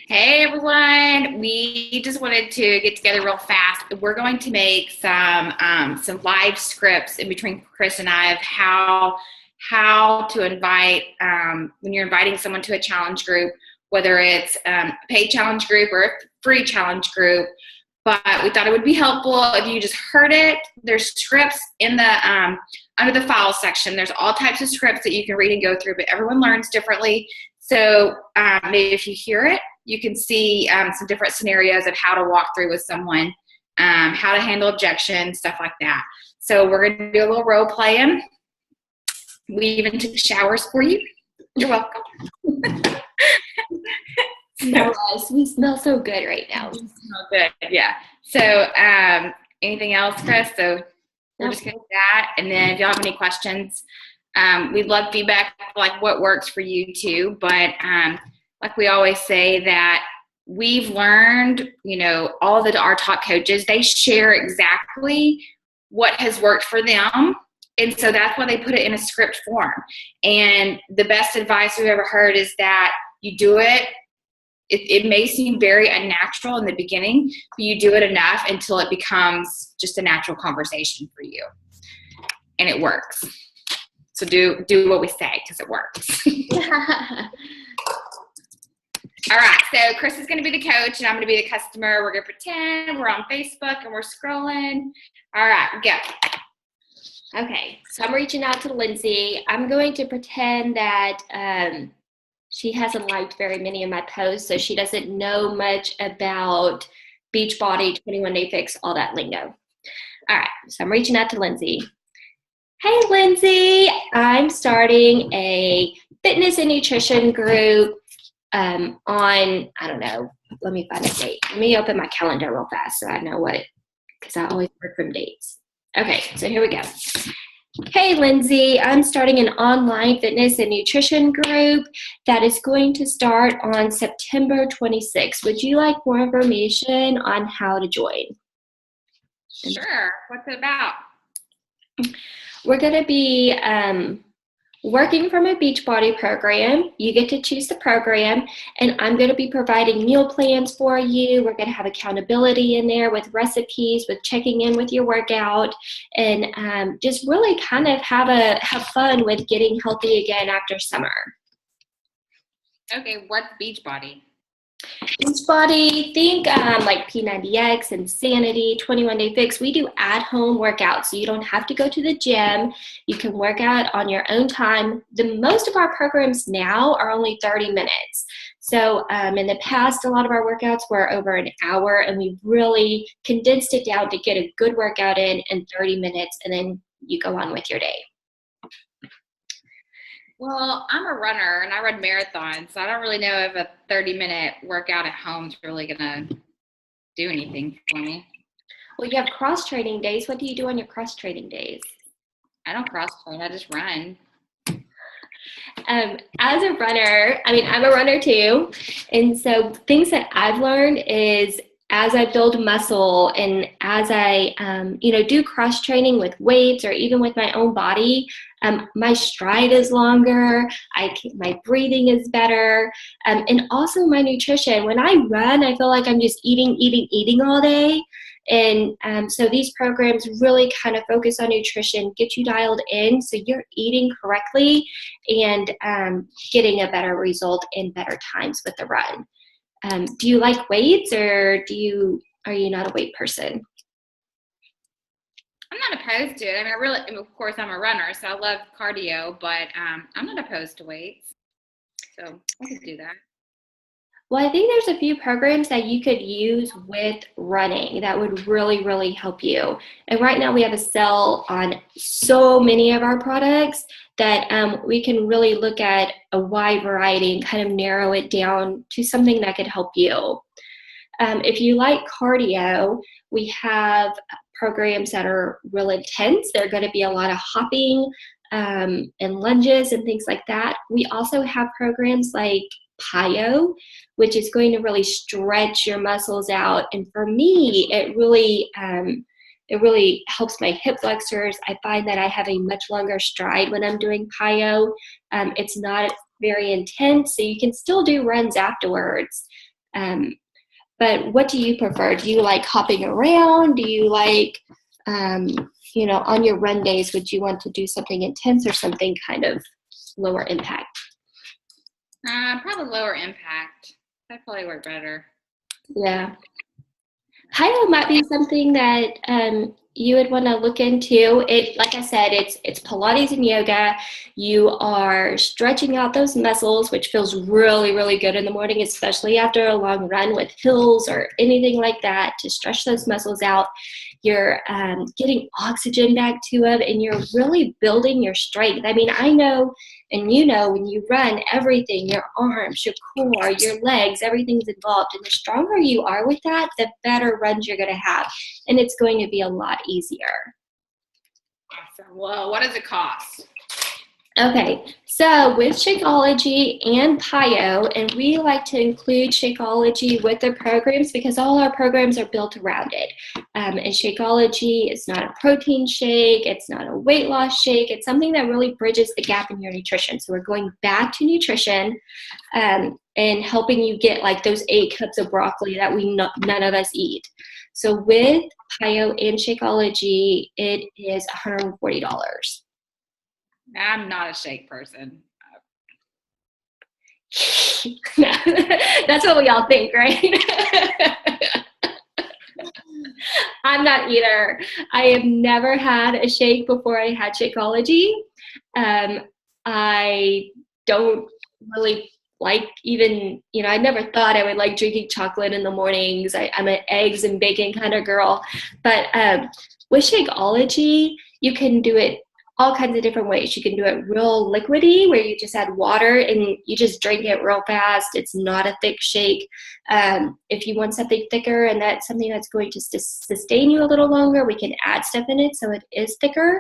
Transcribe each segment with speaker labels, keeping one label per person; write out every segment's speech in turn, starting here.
Speaker 1: Hey everyone, we just wanted to get together real fast. We're going to make some live scripts in between Chris and I of how to invite when you're inviting someone to a challenge group, whether it's a paid challenge group or a free challenge group. But we thought it would be helpful if you just heard it. There's scripts in the under the file section. There's all types of scripts that you can read and go through, but everyone learns differently. So maybe if you hear it, you can see some different scenarios of how to walk through with someone, how to handle objections, stuff like that. So we're going to do a little role playing. We even took showers for you. You're welcome.
Speaker 2: Smell us. We smell so good right now.
Speaker 1: We smell good, yeah. So anything else, Chris? So we're just going to do that. And then if y'all have any questions, we'd love feedback, like what works for you too. But like we always say that we've learned, all of our top coaches, they share exactly what has worked for them. And so that's why they put it in a script form. And the best advice we've ever heard is that you do it. It may seem very unnatural in the beginning, but you do it enough until it becomes just a natural conversation for you. And it works. So do what we say because it works. All right, so Chris is going to be the coach, and I'm going to be the customer. We're going to pretend we're on Facebook, and we're scrolling. All right, go.
Speaker 2: Okay, so I'm reaching out to Lindsay. I'm going to pretend that she hasn't liked very many of my posts, so she doesn't know much about Beachbody, 21 Day Fix, all that lingo. All right, so I'm reaching out to Lindsay. Hey, Lindsay, I'm starting a fitness and nutrition group on, I don't know, let me find a date. Let me open my calendar real fast so I know because I always work from dates. Okay, so here we go. Hey, Lindsay, I'm starting an online fitness and nutrition group that is going to start on September 26th. Would you like more information on how to join?
Speaker 1: Sure. What's it about?
Speaker 2: We're going to be working from a Beachbody program. You get to choose the program, and I'm going to be providing meal plans for you. We're going to have accountability in there with recipes, with checking in with your workout, and just really kind of have fun with getting healthy again after summer.
Speaker 1: Okay, what's Beachbody?
Speaker 2: Beachbody, think like P90X, Insanity, 21 Day Fix. We do at-home workouts, so you don't have to go to the gym. You can work out on your own time. Most of our programs now are only 30 minutes. So in the past, a lot of our workouts were over an hour, and we really condensed it down to get a good workout in 30 minutes, and then you go on with your day.
Speaker 1: Well, I'm a runner, and I run marathons, so I don't really know if a 30-minute workout at home is really going to do anything for me.
Speaker 2: Well, you have cross-training days. What do you do on your cross-training days?
Speaker 1: I don't cross-train. I just run.
Speaker 2: As a runner, I'm a runner too, and so things that I've learned is as I build muscle and as I, do cross training with weights or even with my own body, my stride is longer. My breathing is better, and also my nutrition. When I run, I feel like I'm just eating all day. And so these programs really kind of focus on nutrition, get you dialed in so you're eating correctly and getting a better result in better times with the run. Do you like weights, or are you not a weight person?
Speaker 1: I'm not opposed to it. Of course, I'm a runner, so I love cardio, but I'm not opposed to weights. So I could do that.
Speaker 2: Well, I think there's a few programs that you could use with running that would really, really help you. And right now we have a sale on so many of our products that we can really look at a wide variety and kind of narrow it down to something that could help you. If you like cardio, we have programs that are real intense. There are going to be a lot of hopping and lunges and things like that. We also have programs like PiYo, which is going to really stretch your muscles out. And for me, it really helps my hip flexors. I find that I have a much longer stride when I'm doing PiYo. It's not very intense, so you can still do runs afterwards. But what do you prefer? Do you like hopping around? Do you like, on your run days, would you want to do something intense or something kind of lower impact?
Speaker 1: Probably lower impact. That'd probably work better.
Speaker 2: Yeah. Hyo might be something that you would want to look into. It, like I said, it's Pilates and yoga. You are stretching out those muscles, which feels really, really good in the morning, especially after a long run with hills or anything like that, to stretch those muscles out. You're getting oxygen back to them, and you're really building your strength. I mean, I know, and when you run, everything, your arms, your core, your legs, everything's involved. And the stronger you are with that, the better runs you're going to have. And it's going to be a lot easier.
Speaker 1: Awesome. Well, what does it cost?
Speaker 2: Okay, so with Shakeology and PiYo, and we like to include Shakeology with the programs because all our programs are built around it. And Shakeology is not a protein shake, it's not a weight loss shake, it's something that really bridges the gap in your nutrition. So we're going back to nutrition and helping you get like those 8 cups of broccoli that none of us eat. So with PiYo and Shakeology, it is $140.
Speaker 1: I'm not a shake person.
Speaker 2: That's what we all think, right? I'm not either. I have never had a shake before I had Shakeology. I don't really like even, I never thought I would like drinking chocolate in the mornings. I'm an eggs and bacon kind of girl. But with Shakeology, you can do it all kinds of different ways. You can do it real liquidy, where you just add water and you just drink it real fast. It's not a thick shake. If you want something thicker and that's something that's going to sustain you a little longer, we can add stuff in it so it is thicker.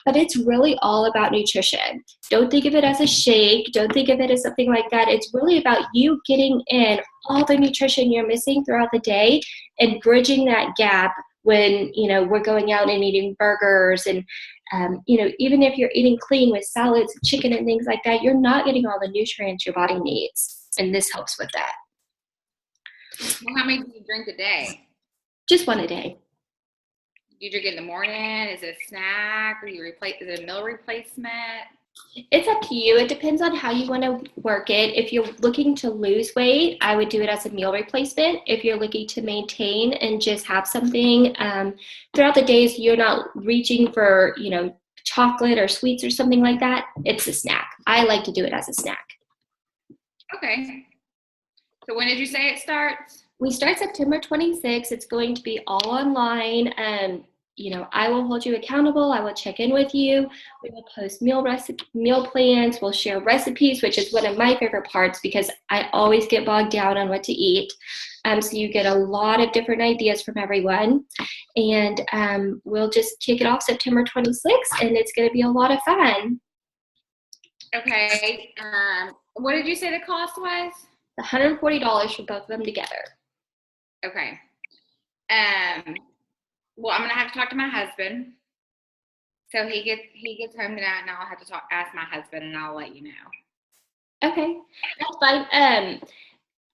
Speaker 2: But it's really all about nutrition. Don't think of it as a shake. Don't think of it as something like that. It's really about you getting in all the nutrition you're missing throughout the day and bridging that gap when, we're going out and eating burgers and even if you're eating clean with salads and chicken and things like that, you're not getting all the nutrients your body needs. And this helps with that.
Speaker 1: Well, how many do you drink a day?
Speaker 2: Just one a day.
Speaker 1: Do you drink it in the morning? Is it a snack? Is it a meal replacement?
Speaker 2: It's up to you. It depends on how you want to work it. If you're looking to lose weight, I would do it as a meal replacement. If you're looking to maintain and just have something throughout the days, you're not reaching for, chocolate or sweets or something like that, it's a snack. I like to do it as a snack.
Speaker 1: Okay. So when did you say it starts?
Speaker 2: We start September 26th. It's going to be all online. I will hold you accountable. I will check in with you. We will post meal plans. We'll share recipes, which is one of my favorite parts because I always get bogged down on what to eat. So you get a lot of different ideas from everyone. And we'll just kick it off September 26th, and it's going to be a lot of fun.
Speaker 1: Okay. What did you say the cost was?
Speaker 2: $140 for both of them together.
Speaker 1: Okay. Well, I'm gonna have to talk to my husband. So he gets home tonight, and I'll have to ask my husband, and I'll let you know.
Speaker 2: Okay, that's fine.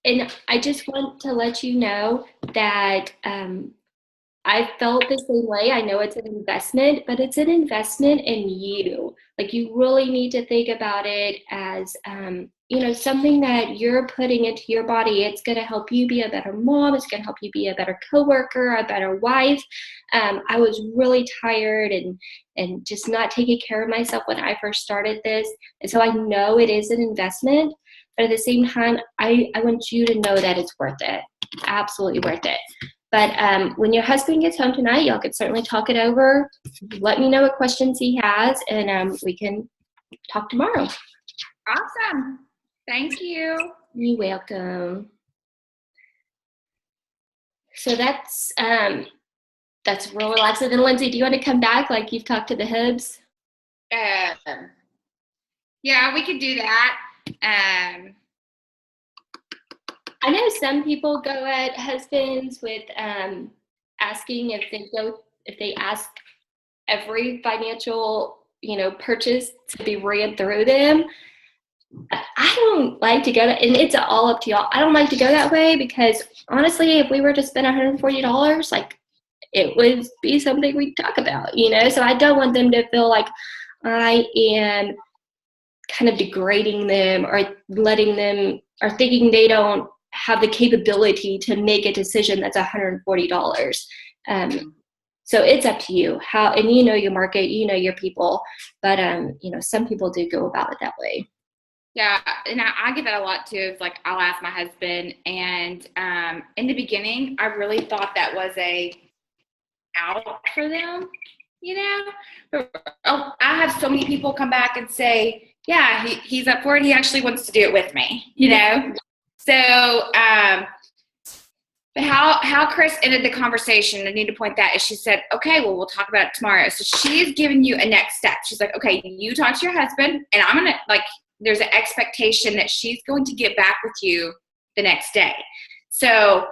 Speaker 2: And I just want to let you know that I felt the same way. I know it's an investment, but it's an investment in you. Like, you really need to think about it as something that you're putting into your body. It's going to help you be a better mom. It's going to help you be a better coworker, a better wife. I was really tired and just not taking care of myself when I first started this. And so I know it is an investment, but at the same time, I want you to know that it's worth it. Absolutely worth it. But when your husband gets home tonight, y'all can certainly talk it over. Let me know what questions he has, and we can talk tomorrow.
Speaker 1: Awesome. Thank you.
Speaker 2: You're welcome. So that's real relaxing. And Lindsay, do you want to come back like you've talked to the Hibs?
Speaker 1: Yeah, we could do that.
Speaker 2: I know some people go at husbands with asking if they ask every financial purchase to be ran through them. I don't like to go that, and it's all up to y'all. I don't like to go that way because honestly, if we were to spend $140, like it would be something we'd talk about, you know? So I don't want them to feel like I am kind of degrading them or letting them or thinking they don't have the capability to make a decision that's $140. So it's up to you how, and you know your market, you know your people, but you know, some people do go about it that way.
Speaker 1: Yeah, and I get that a lot too. It's like I'll ask my husband, and in the beginning, I really thought that was a out for them, you know. But I have so many people come back and say, "Yeah, he's up for it. He actually wants to do it with me," you know. So, but how Chris ended the conversation, I need to point that is she said, "Okay, well, we'll talk about it tomorrow." So she's giving you a next step. She's like, "Okay, you talk to your husband, and I'm gonna like." There's an expectation that she's going to get back with you the next day. So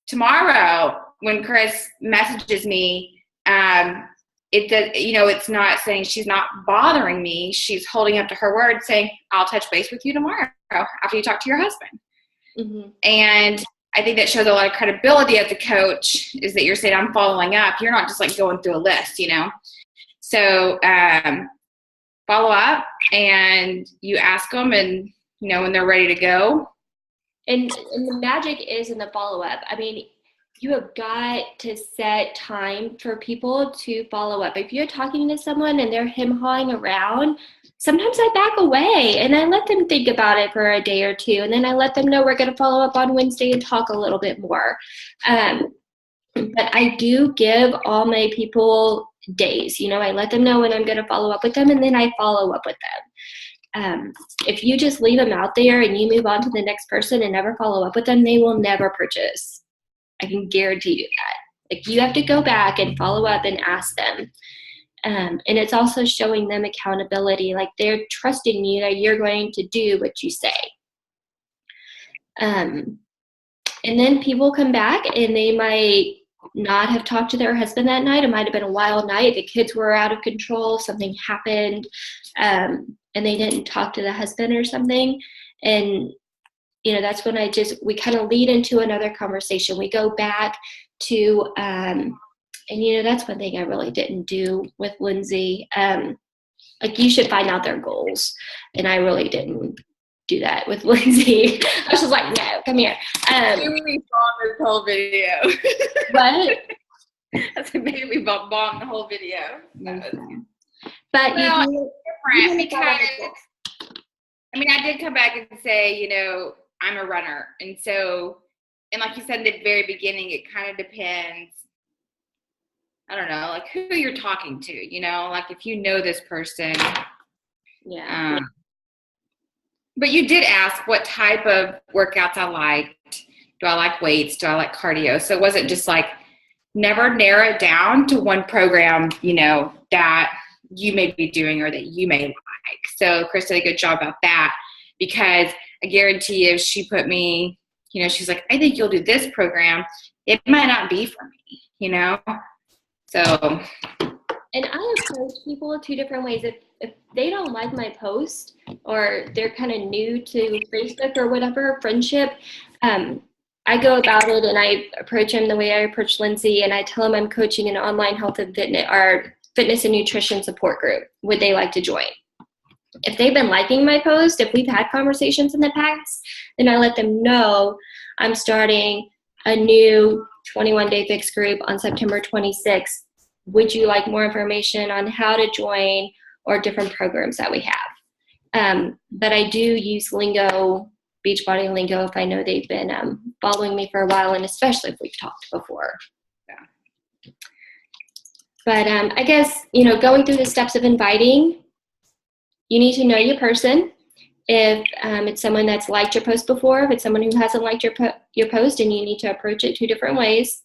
Speaker 1: tomorrow, when Chris messages me, it does, you know, it's not saying she's not bothering me. She's holding up to her word, saying, "I'll touch base with you tomorrow after you talk to your husband."
Speaker 2: Mm-hmm.
Speaker 1: And I think that shows a lot of credibility as a coach is that you're saying, "I'm following up." You're not just like going through a list, you know. So follow up and you ask them, and you know when they're ready to go.
Speaker 2: And the magic is in the follow-up. I mean, you have got to set time for people to follow up. If you're talking to someone and they're hem-hawing around, sometimes I back away and I let them think about it for a day or two, and then I let them know we're going to follow up on Wednesday and talk a little bit more. But I do give all my people days. You know, I let them know when I'm going to follow up with them, and then I follow up with them. If you just leave them out there and you move on to the next person and never follow up with them, they will never purchase. I can guarantee you that. Like, you have to go back and follow up and ask them. And it's also showing them accountability. Like, they're trusting you that you're going to do what you say. And then people come back and they might not have talked to their husband that night. It might have been a wild night. The kids were out of control. Something happened. And they didn't talk to the husband or something. And, you know, that's when we kind of lead into another conversation. We go back to, and, you know, that's one thing I really didn't do with Lindsay. Like, you should find out their goals. And I really didn't do that with Lindsay. I was just like, no, come here.
Speaker 1: We bombed this whole video.
Speaker 2: What?
Speaker 1: That's maybe we bombed the whole video.
Speaker 2: But
Speaker 1: well, it's different because I mean, I did come back and say, you know, I'm a runner, and so, and like you said in the very beginning, it kind of depends. I don't know, like who you're talking to, you know, like if you know this person.
Speaker 2: Yeah.
Speaker 1: But you did ask what type of workouts I liked. Do I like weights? Do I like cardio? So it wasn't just like never narrow it down to one program, you know, that you may be doing or that you may like. So Chris did a good job about that, because I guarantee if she put me, you know, she's like, I think you'll do this program, it might not be for me, you know? So.
Speaker 2: And I approach people two different ways. If they don't like my post or they're kind of new to Facebook or whatever, friendship, I go about it and I approach them the way I approach Lindsay, and I tell them I'm coaching an online health and fitness and nutrition support group. Would they like to join? If they've been liking my post, if we've had conversations in the past, then I let them know I'm starting a new 21-day fix group on September 26th. Would you like more information on how to join or different programs that we have? But I do use lingo, Beachbody lingo, if I know they've been following me for a while, and especially if we've talked before. Yeah. But I guess, you know, going through the steps of inviting, you need to know your person. If it's someone that's liked your post before, if it's someone who hasn't liked your post, and you need to approach it two different ways.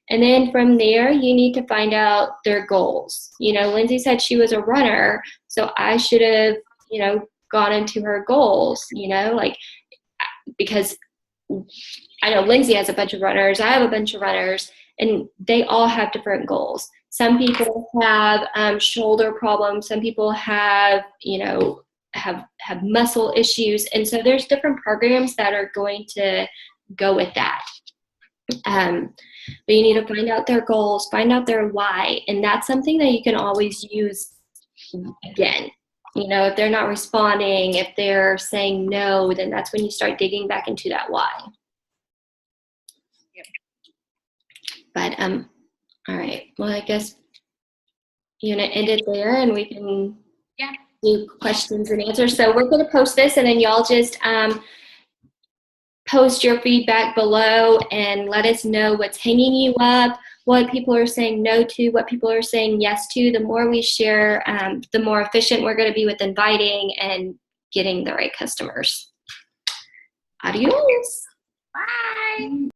Speaker 2: And then from there, you need to find out their goals. You know, Lindsay said she was a runner, so I should have, you know, gone into her goals, you know, like, because I know Lindsay has a bunch of runners, I have a bunch of runners, and they all have different goals. Some people have shoulder problems. Some people have, you know, have muscle issues. And so there's different programs that are going to go with that. But you need to find out their goals, find out their why, and that's something that you can always use again. You know, if they're not responding, if they're saying no, then that's when you start digging back into that why.
Speaker 1: Yep.
Speaker 2: But all right. Well, I guess you're gonna end it there, and we can do questions and answers. So we're gonna post this, and then y'all just post your feedback below and let us know what's hanging you up, what people are saying no to, what people are saying yes to. The more we share, the more efficient we're going to be with inviting and getting the right customers. Adios.
Speaker 1: Bye.